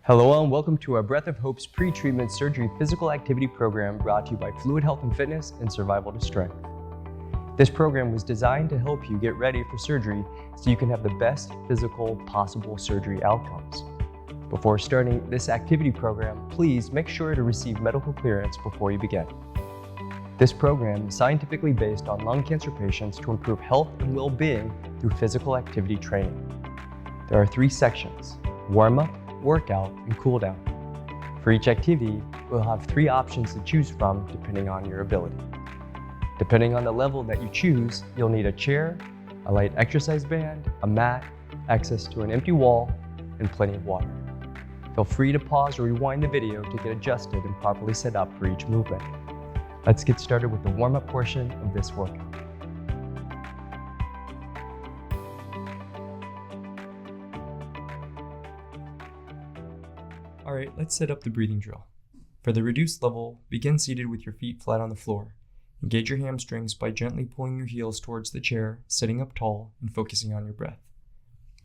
Hello and welcome to our Breath of Hope's pre-treatment surgery physical activity program brought to you by Fluid Health and Fitness and Survival to Strength. This program was designed to help you get ready for surgery so you can have the best physical possible surgery outcomes. Before starting this activity program, please make sure to receive medical clearance before you begin. This program is scientifically based on lung cancer patients to improve health and well-being through physical activity training. There are 3 sections: warm-up, workout, and cool down. For each activity, we'll have 3 options to choose from depending on your ability. Depending on the level that you choose, you'll need a chair, a light exercise band, a mat, access to an empty wall, and plenty of water. Feel free to pause or rewind the video to get adjusted and properly set up for each movement. Let's get started with the warm-up portion of this workout. Alright, let's set up the breathing drill. For the reduced level, begin seated with your feet flat on the floor. Engage your hamstrings by gently pulling your heels towards the chair, sitting up tall and focusing on your breath.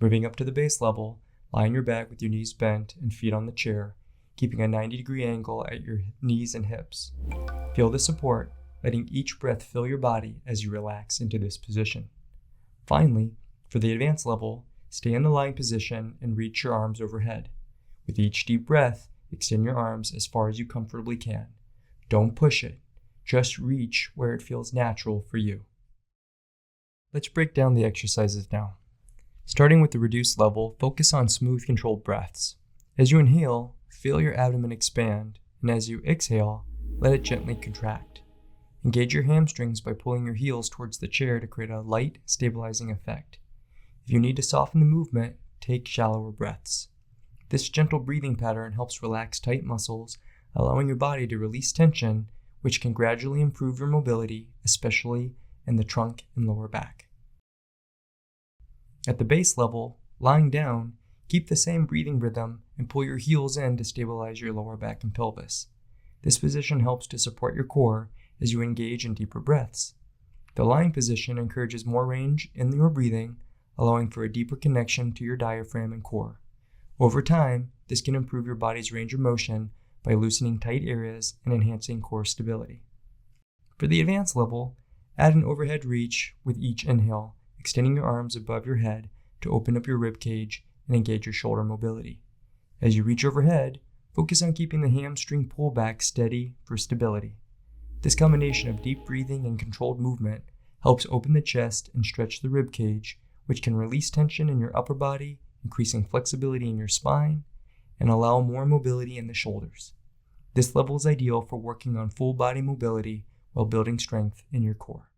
Moving up to the base level, lie on your back with your knees bent and feet on the chair, keeping a 90-degree angle at your knees and hips. Feel the support, letting each breath fill your body as you relax into this position. Finally, for the advanced level, stay in the lying position and reach your arms overhead. With each deep breath, extend your arms as far as you comfortably can. Don't push it. Just reach where it feels natural for you. Let's break down the exercises now. Starting with the reduced level, focus on smooth, controlled breaths. As you inhale, feel your abdomen expand, and as you exhale, let it gently contract. Engage your hamstrings by pulling your heels towards the chair to create a light, stabilizing effect. If you need to soften the movement, take shallower breaths. This gentle breathing pattern helps relax tight muscles, allowing your body to release tension, which can gradually improve your mobility, especially in the trunk and lower back. At the base level, lying down, keep the same breathing rhythm and pull your heels in to stabilize your lower back and pelvis. This position helps to support your core as you engage in deeper breaths. The lying position encourages more range in your breathing, allowing for a deeper connection to your diaphragm and core. Over time, this can improve your body's range of motion by loosening tight areas and enhancing core stability. For the advanced level, add an overhead reach with each inhale, extending your arms above your head to open up your rib cage and engage your shoulder mobility. As you reach overhead, focus on keeping the hamstring pullback steady for stability. This combination of deep breathing and controlled movement helps open the chest and stretch the rib cage, which can release tension in your upper body, increasing flexibility in your spine, and allow more mobility in the shoulders. This level is ideal for working on full body mobility while building strength in your core.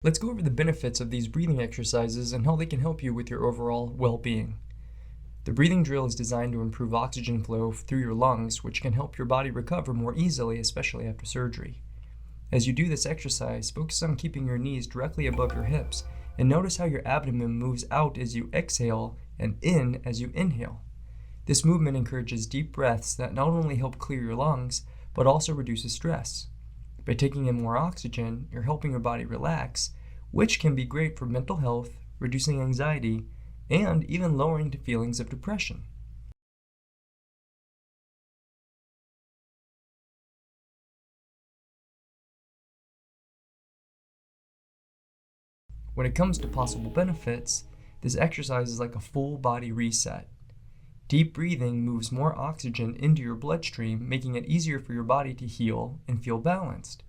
Let's go over the benefits of these breathing exercises and how they can help you with your overall well-being. The breathing drill is designed to improve oxygen flow through your lungs, which can help your body recover more easily, especially after surgery. As you do this exercise, focus on keeping your knees directly above your hips and notice how your abdomen moves out as you exhale and in as you inhale. This movement encourages deep breaths that not only help clear your lungs, but also reduces stress. By taking in more oxygen, you're helping your body relax, which can be great for mental health, reducing anxiety, and even lowering to feelings of depression. When it comes to possible benefits, this exercise is like a full body reset. Deep breathing moves more oxygen into your bloodstream, making it easier for your body to heal and feel balanced.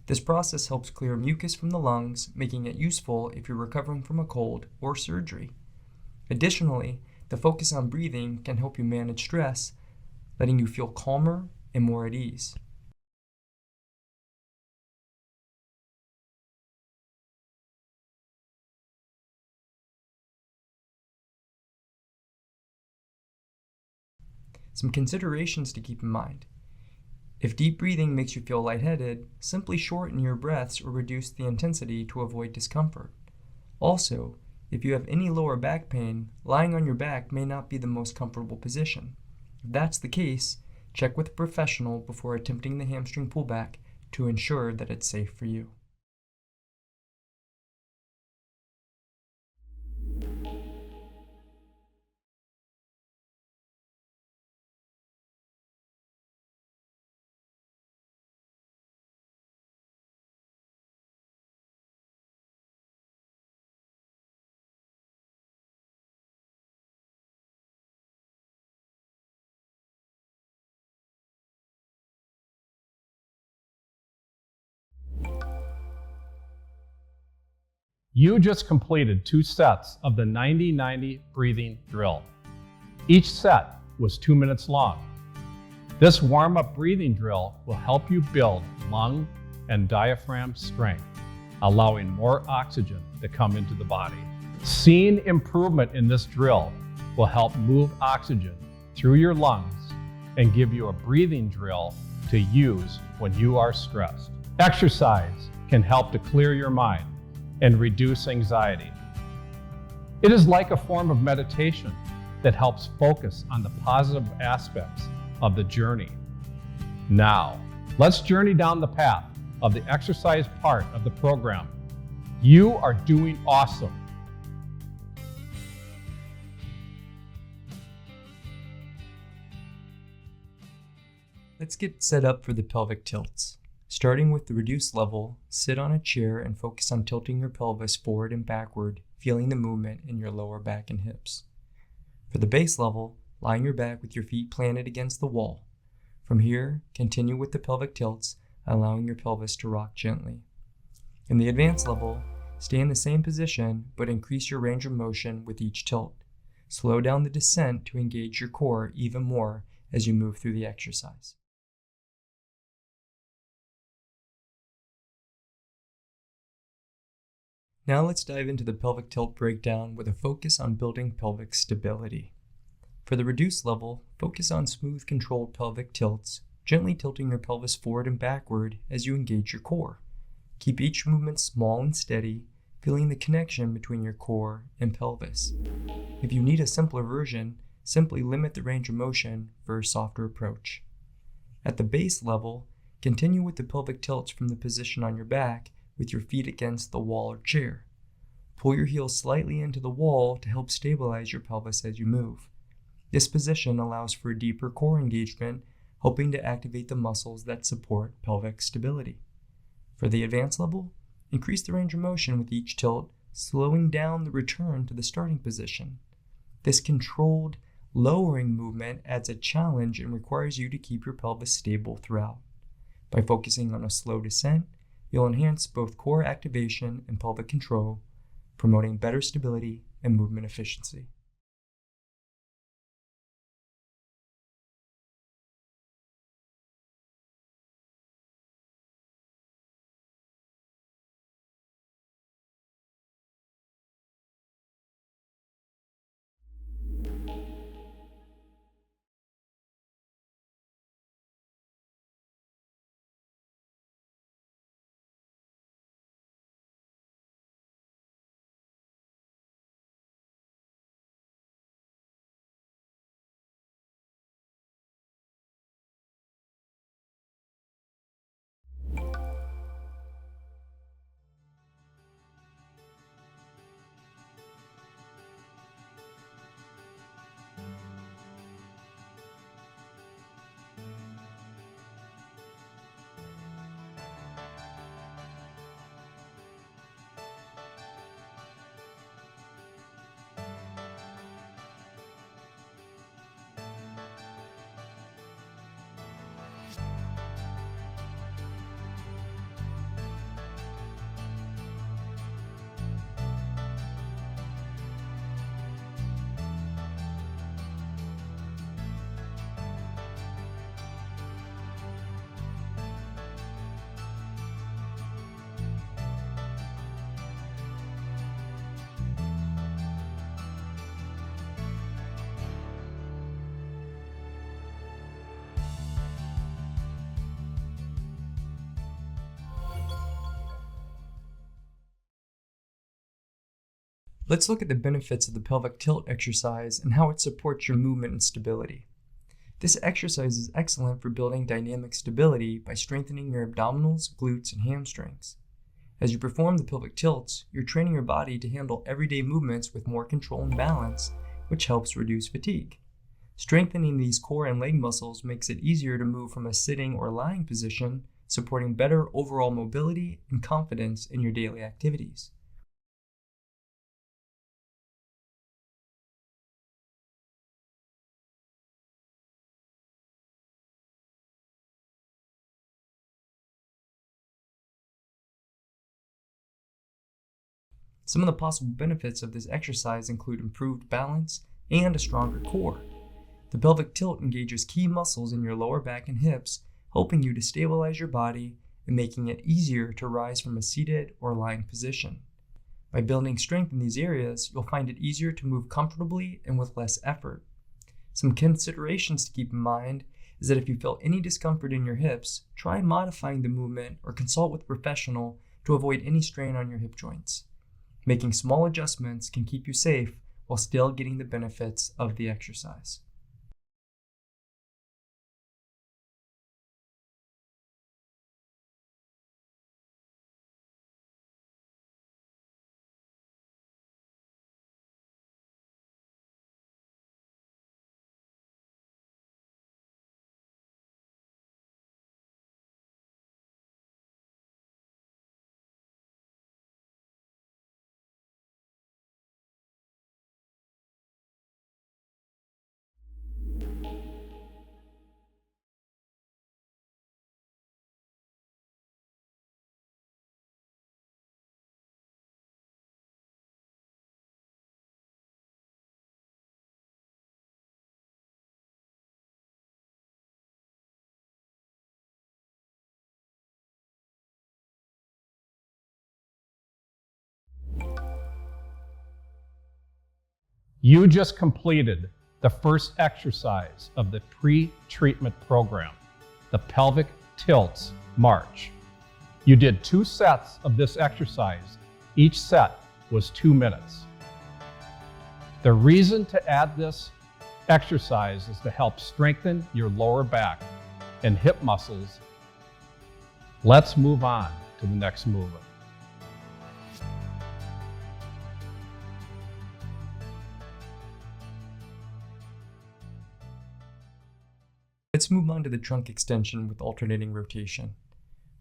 This process helps clear mucus from the lungs, making it useful if you're recovering from a cold or surgery. Additionally, the focus on breathing can help you manage stress, letting you feel calmer and more at ease. Some considerations to keep in mind. If deep breathing makes you feel lightheaded, simply shorten your breaths or reduce the intensity to avoid discomfort. Also, if you have any lower back pain, lying on your back may not be the most comfortable position. If that's the case, check with a professional before attempting the hamstring pullback to ensure that it's safe for you. You just completed 2 sets of the 90-90 breathing drill. Each set was 2 minutes long. This warm-up breathing drill will help you build lung and diaphragm strength, allowing more oxygen to come into the body. Seeing improvement in this drill will help move oxygen through your lungs and give you a breathing drill to use when you are stressed. Exercise can help to clear your mind and reduce anxiety. It is like a form of meditation that helps focus on the positive aspects of the journey. Now, let's journey down the path of the exercise part of the program. You are doing awesome. Let's get set up for the pelvic tilts. Starting with the reduced level, sit on a chair and focus on tilting your pelvis forward and backward, feeling the movement in your lower back and hips. For the base level, lie on your back with your feet planted against the wall. From here, continue with the pelvic tilts, allowing your pelvis to rock gently. In the advanced level, stay in the same position, but increase your range of motion with each tilt. Slow down the descent to engage your core even more as you move through the exercise. Now let's dive into the pelvic tilt breakdown with a focus on building pelvic stability. For the reduced level, focus on smooth, controlled pelvic tilts, gently tilting your pelvis forward and backward as you engage your core. Keep each movement small and steady, feeling the connection between your core and pelvis. If you need a simpler version, simply limit the range of motion for a softer approach. At the base level, continue with the pelvic tilts from the position on your back with your feet against the wall or chair. Pull your heels slightly into the wall to help stabilize your pelvis as you move. This position allows for a deeper core engagement, helping to activate the muscles that support pelvic stability. For the advanced level, increase the range of motion with each tilt, slowing down the return to the starting position. This controlled, lowering movement adds a challenge and requires you to keep your pelvis stable throughout. By focusing on a slow descent, you'll enhance both core activation and pelvic control, promoting better stability and movement efficiency. Let's look at the benefits of the pelvic tilt exercise and how it supports your movement and stability. This exercise is excellent for building dynamic stability by strengthening your abdominals, glutes, and hamstrings. As you perform the pelvic tilts, you're training your body to handle everyday movements with more control and balance, which helps reduce fatigue. Strengthening these core and leg muscles makes it easier to move from a sitting or lying position, supporting better overall mobility and confidence in your daily activities. Some of the possible benefits of this exercise include improved balance and a stronger core. The pelvic tilt engages key muscles in your lower back and hips, helping you to stabilize your body and making it easier to rise from a seated or lying position. By building strength in these areas, you'll find it easier to move comfortably and with less effort. Some considerations to keep in mind is that if you feel any discomfort in your hips, try modifying the movement or consult with a professional to avoid any strain on your hip joints. Making small adjustments can keep you safe while still getting the benefits of the exercise. You just completed the first exercise of the pre-treatment program, the pelvic tilts march. You did 2 sets of this exercise. Each set was 2 minutes. The reason to add this exercise is to help strengthen your lower back and hip muscles. Let's move on to the next movement. Let's move on to the trunk extension with alternating rotation.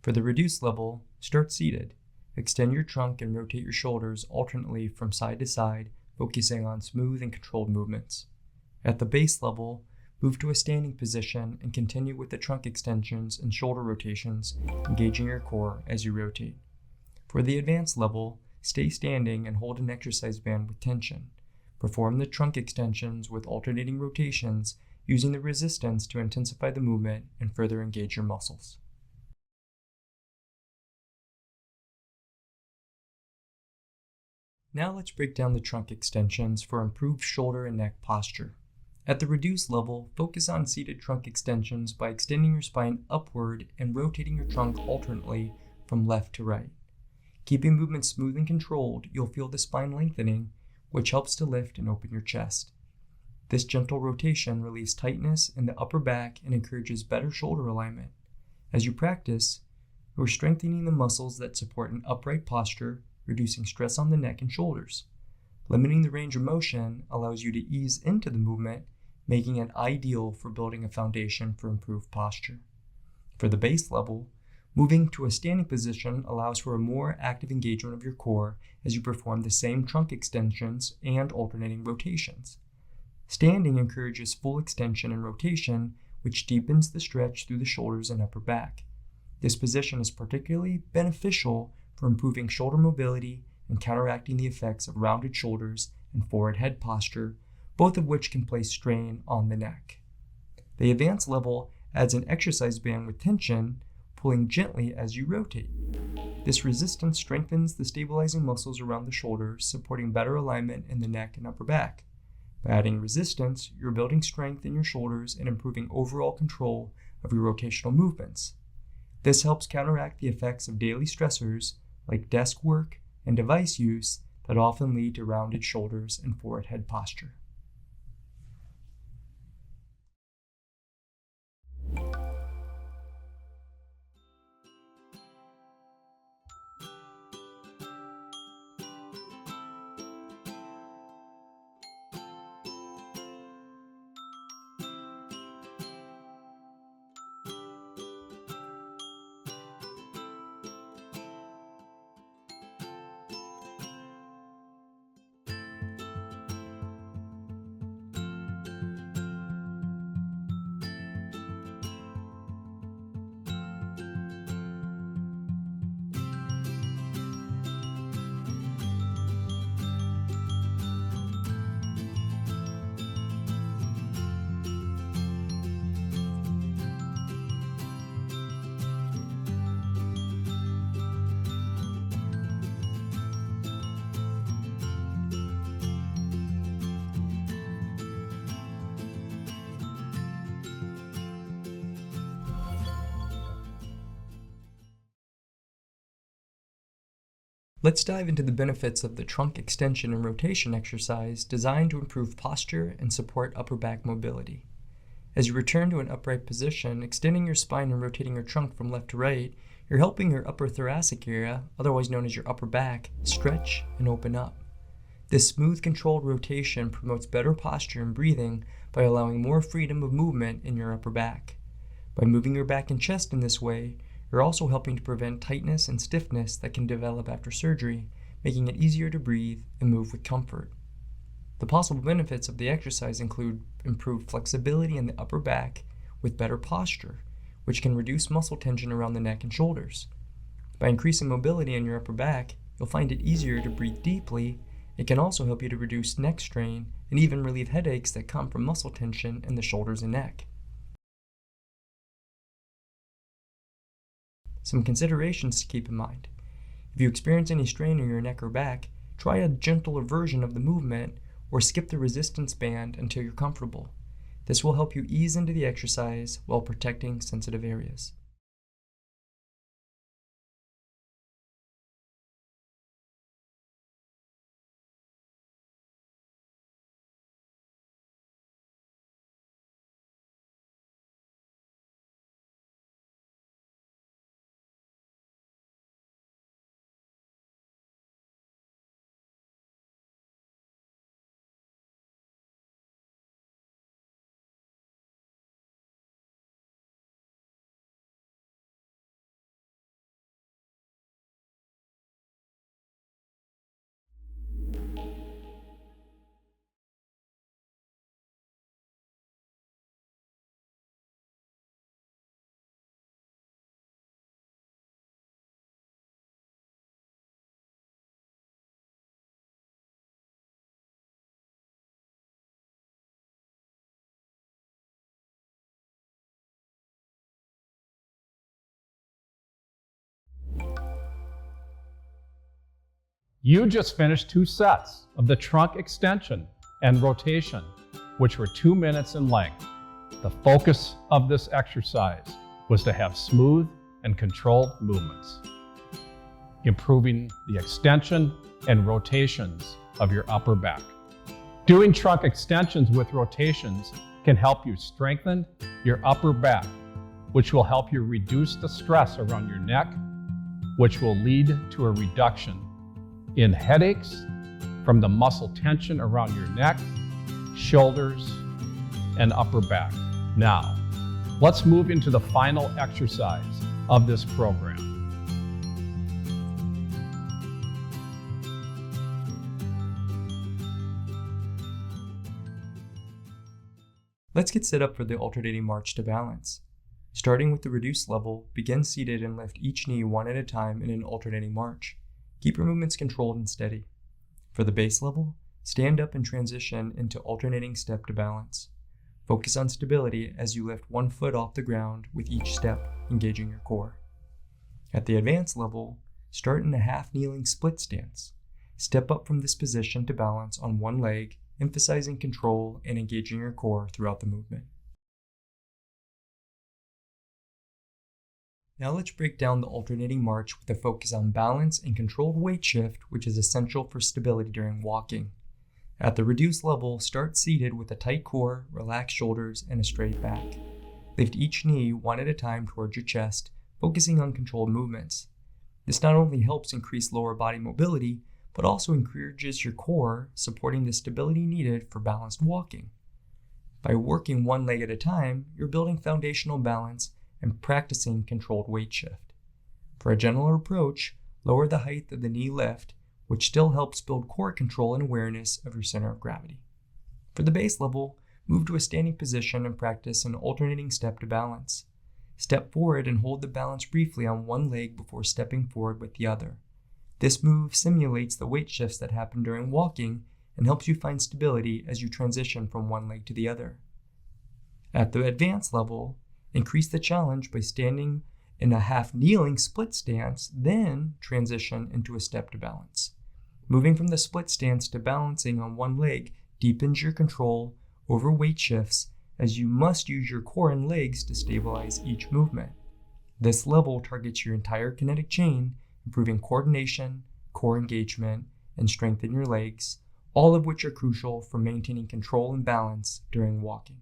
For the reduced level, start seated. Extend your trunk and rotate your shoulders alternately from side to side, focusing on smooth and controlled movements. At the base level, move to a standing position and continue with the trunk extensions and shoulder rotations, engaging your core as you rotate. For the advanced level, stay standing and hold an exercise band with tension. Perform the trunk extensions with alternating rotations, using the resistance to intensify the movement and further engage your muscles. Now let's break down the trunk extensions for improved shoulder and neck posture. At the reduced level, focus on seated trunk extensions by extending your spine upward and rotating your trunk alternately from left to right. Keeping movement smooth and controlled, you'll feel the spine lengthening, which helps to lift and open your chest. This gentle rotation relieves tightness in the upper back and encourages better shoulder alignment. As you practice, you're strengthening the muscles that support an upright posture, reducing stress on the neck and shoulders. Limiting the range of motion allows you to ease into the movement, making it ideal for building a foundation for improved posture. For the base level, moving to a standing position allows for a more active engagement of your core as you perform the same trunk extensions and alternating rotations. Standing encourages full extension and rotation, which deepens the stretch through the shoulders and upper back. This position is particularly beneficial for improving shoulder mobility and counteracting the effects of rounded shoulders and forward head posture, both of which can place strain on the neck. The advanced level adds an exercise band with tension, pulling gently as you rotate. This resistance strengthens the stabilizing muscles around the shoulders, supporting better alignment in the neck and upper back. By adding resistance, you're building strength in your shoulders and improving overall control of your rotational movements. This helps counteract the effects of daily stressors like desk work and device use that often lead to rounded shoulders and forward head posture. Let's dive into the benefits of the trunk extension and rotation exercise designed to improve posture and support upper back mobility. As you return to an upright position, extending your spine and rotating your trunk from left to right, you're helping your upper thoracic area, otherwise known as your upper back, stretch and open up. This smooth, controlled rotation promotes better posture and breathing by allowing more freedom of movement in your upper back. By moving your back and chest in this way, you're also helping to prevent tightness and stiffness that can develop after surgery, making it easier to breathe and move with comfort. The possible benefits of the exercise include improved flexibility in the upper back with better posture, which can reduce muscle tension around the neck and shoulders. By increasing mobility in your upper back, you'll find it easier to breathe deeply. It can also help you to reduce neck strain and even relieve headaches that come from muscle tension in the shoulders and neck. Some considerations to keep in mind. If you experience any strain in your neck or back, try a gentler version of the movement or skip the resistance band until you're comfortable. This will help you ease into the exercise while protecting sensitive areas. You just finished 2 sets of the trunk extension and rotation, which were 2 minutes in length. The focus of this exercise was to have smooth and controlled movements, improving the extension and rotations of your upper back. Doing trunk extensions with rotations can help you strengthen your upper back, which will help you reduce the stress around your neck, which will lead to a reduction in headaches from the muscle tension around your neck, shoulders, and upper back. Now, let's move into the final exercise of this program. Let's get set up for the alternating march to balance. Starting with the reduced level, begin seated and lift each knee one at a time in an alternating march. Keep your movements controlled and steady. For the base level, stand up and transition into alternating step to balance. Focus on stability as you lift one foot off the ground with each step, engaging your core. At the advanced level, start in a half kneeling split stance. Step up from this position to balance on one leg, emphasizing control and engaging your core throughout the movement. Now let's break down the alternating march with a focus on balance and controlled weight shift, which is essential for stability during walking. At the reduced level, start seated with a tight core, relaxed shoulders, and a straight back. Lift each knee one at a time towards your chest, focusing on controlled movements. This not only helps increase lower body mobility, but also encourages your core, supporting the stability needed for balanced walking. By working one leg at a time, you're building foundational balance and practicing controlled weight shift. For a gentler approach, lower the height of the knee lift, which still helps build core control and awareness of your center of gravity. For the base level, move to a standing position and practice an alternating step to balance. Step forward and hold the balance briefly on one leg before stepping forward with the other. This move simulates the weight shifts that happen during walking and helps you find stability as you transition from one leg to the other. At the advanced level, increase the challenge by standing in a half kneeling split stance, then transition into a step to balance. Moving from the split stance to balancing on one leg deepens your control over weight shifts, as you must use your core and legs to stabilize each movement. This level targets your entire kinetic chain, improving coordination, core engagement, and strength in your legs, all of which are crucial for maintaining control and balance during walking.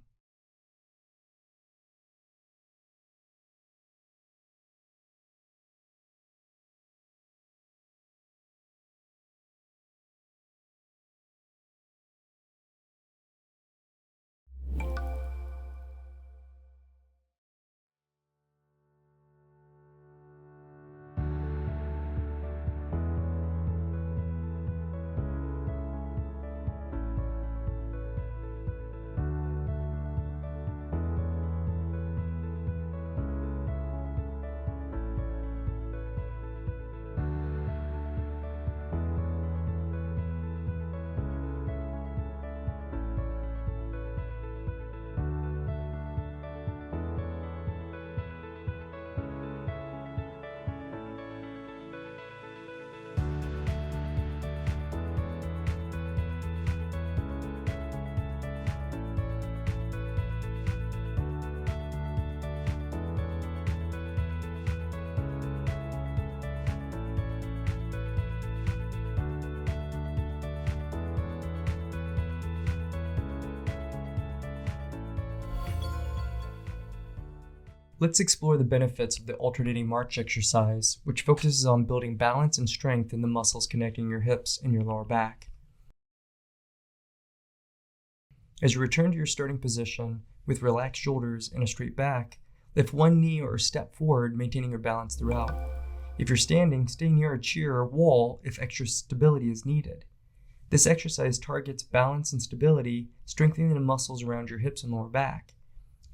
Let's explore the benefits of the alternating march exercise, which focuses on building balance and strength in the muscles connecting your hips and your lower back. As you return to your starting position with relaxed shoulders and a straight back, lift one knee or step forward, maintaining your balance throughout. If you're standing, stay near a chair or wall if extra stability is needed. This exercise targets balance and stability, strengthening the muscles around your hips and lower back.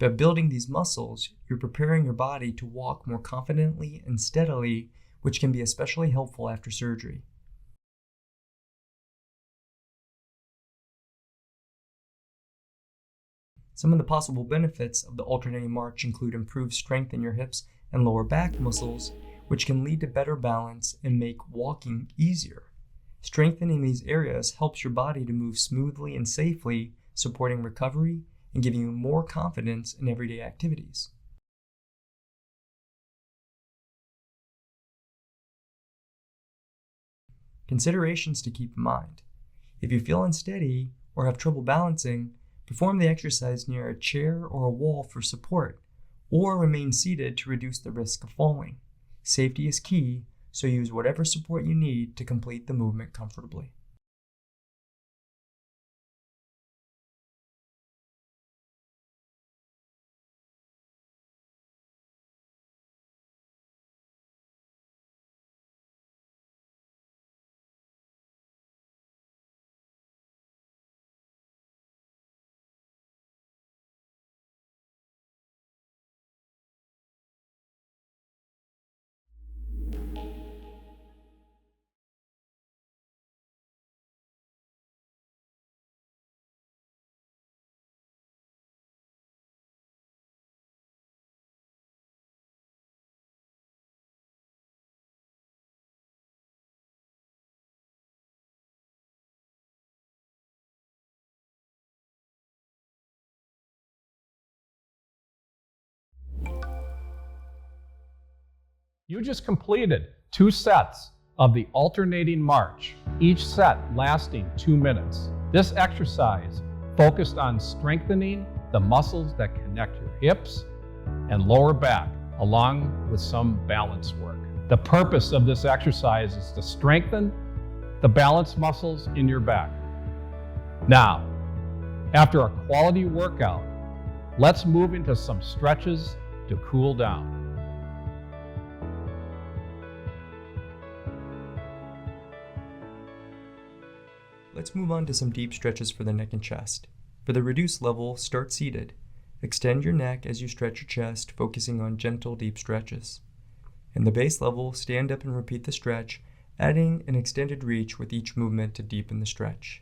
By building these muscles, you're preparing your body to walk more confidently and steadily, which can be especially helpful after surgery. Some of the possible benefits of the alternating march include improved strength in your hips and lower back muscles, which can lead to better balance and make walking easier. Strengthening these areas helps your body to move smoothly and safely, supporting recovery and giving you more confidence in everyday activities. Considerations to keep in mind. If you feel unsteady or have trouble balancing, perform the exercise near a chair or a wall for support, or remain seated to reduce the risk of falling. Safety is key, so use whatever support you need to complete the movement comfortably. You just completed 2 sets of the alternating march, each set lasting 2 minutes. This exercise focused on strengthening the muscles that connect your hips and lower back, along with some balance work. The purpose of this exercise is to strengthen the balance muscles in your back. Now, after a quality workout, let's move into some stretches to cool down. Let's move on to some deep stretches for the neck and chest. For the reduced level, start seated. Extend your neck as you stretch your chest, focusing on gentle, deep stretches. In the base level, stand up and repeat the stretch, adding an extended reach with each movement to deepen the stretch.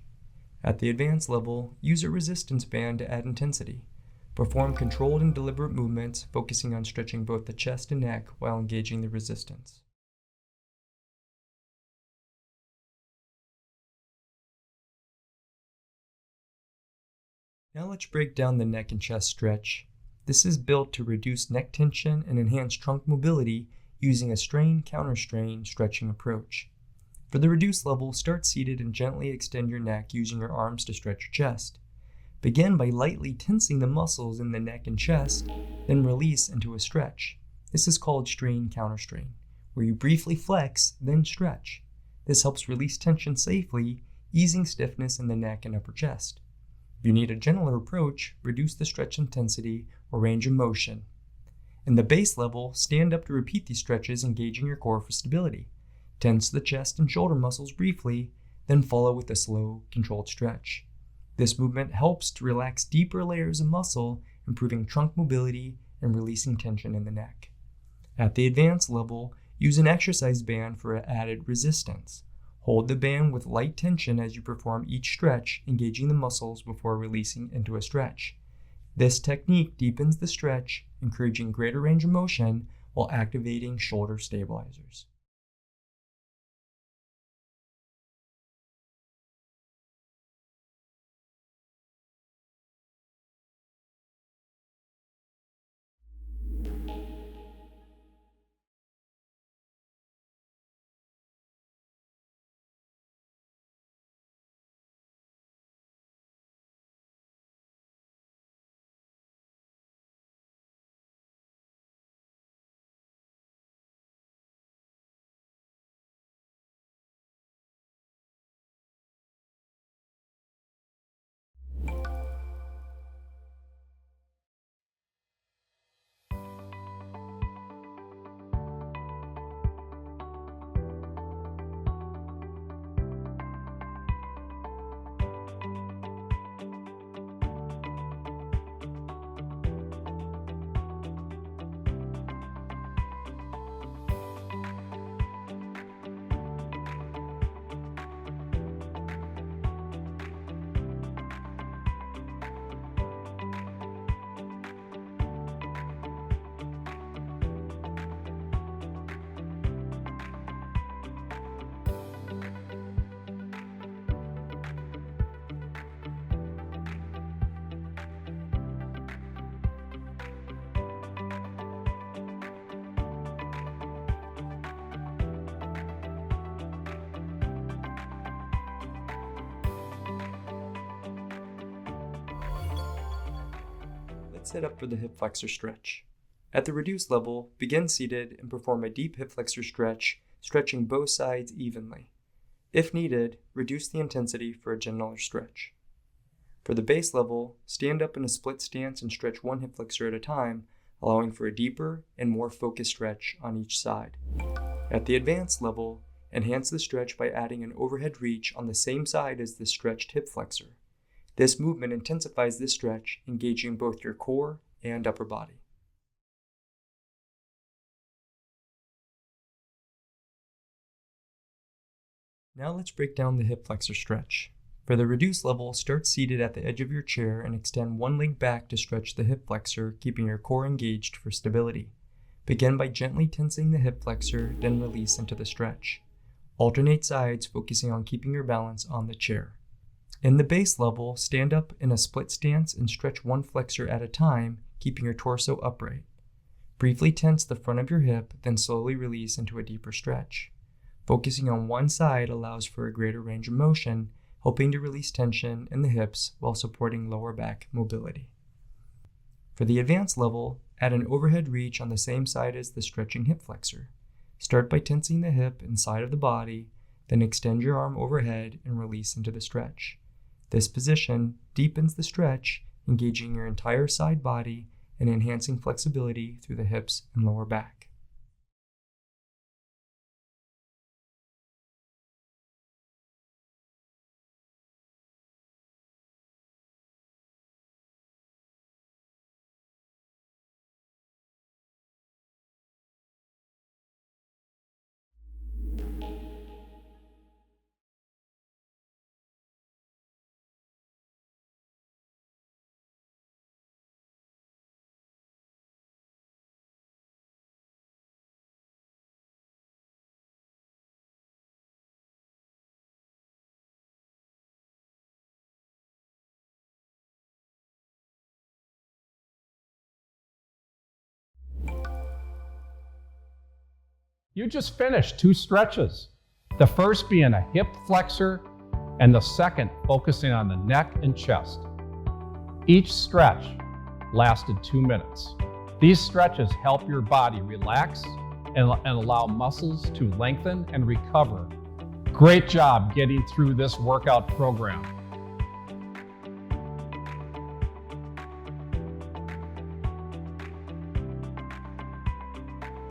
At the advanced level, use a resistance band to add intensity. Perform controlled and deliberate movements, focusing on stretching both the chest and neck while engaging the resistance. Now let's break down the neck and chest stretch. This is built to reduce neck tension and enhance trunk mobility using a strain-counter-strain stretching approach. For the reduced level, start seated and gently extend your neck using your arms to stretch your chest. Begin by lightly tensing the muscles in the neck and chest, then release into a stretch. This is called strain-counter-strain, where you briefly flex, then stretch. This helps release tension safely, easing stiffness in the neck and upper chest. If you need a gentler approach, reduce the stretch intensity or range of motion. In the base level, stand up to repeat these stretches, engaging your core for stability. Tense the chest and shoulder muscles briefly, then follow with a slow, controlled stretch. This movement helps to relax deeper layers of muscle, improving trunk mobility and releasing tension in the neck. At the advanced level, use an exercise band for added resistance. Hold the band with light tension as you perform each stretch, engaging the muscles before releasing into a stretch. This technique deepens the stretch, encouraging greater range of motion while activating shoulder stabilizers. Let's set up for the hip flexor stretch. At the reduced level, begin seated and perform a deep hip flexor stretch, stretching both sides evenly. If needed, reduce the intensity for a gentler stretch. For the base level, stand up in a split stance and stretch one hip flexor at a time, allowing for a deeper and more focused stretch on each side. At the advanced level, enhance the stretch by adding an overhead reach on the same side as the stretched hip flexor. This movement intensifies this stretch, engaging both your core and upper body. Now let's break down the hip flexor stretch. For the reduced level, start seated at the edge of your chair and extend one leg back to stretch the hip flexor, keeping your core engaged for stability. Begin by gently tensing the hip flexor, then release into the stretch. Alternate sides, focusing on keeping your balance on the chair. In the base level, stand up in a split stance and stretch one flexor at a time, keeping your torso upright. Briefly tense the front of your hip, then slowly release into a deeper stretch. Focusing on one side allows for a greater range of motion, helping to release tension in the hips while supporting lower back mobility. For the advanced level, add an overhead reach on the same side as the stretching hip flexor. Start by tensing the hip and side of the body, then extend your arm overhead and release into the stretch. This position deepens the stretch, engaging your entire side body and enhancing flexibility through the hips and lower back. You just finished 2 stretches, the first being a hip flexor and the second focusing on the neck and chest. Each stretch lasted 2 minutes. These stretches help your body relax and allow muscles to lengthen and recover. Great job getting through this workout program.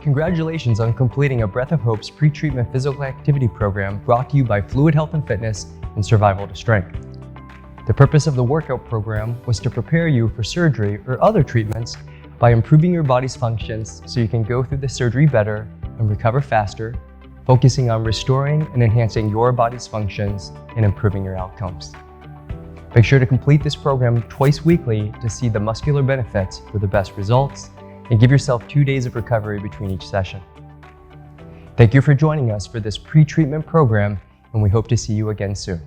Congratulations on completing a Breath of Hope's pre-treatment physical activity program brought to you by Fluid Health and Fitness and Survival to Strength. The purpose of the workout program was to prepare you for surgery or other treatments by improving your body's functions so you can go through the surgery better and recover faster, focusing on restoring and enhancing your body's functions and improving your outcomes. Make sure to complete this program twice weekly to see the muscular benefits for the best results, and give yourself 2 days of recovery between each session. Thank you for joining us for this pre-treatment program, and we hope to see you again soon.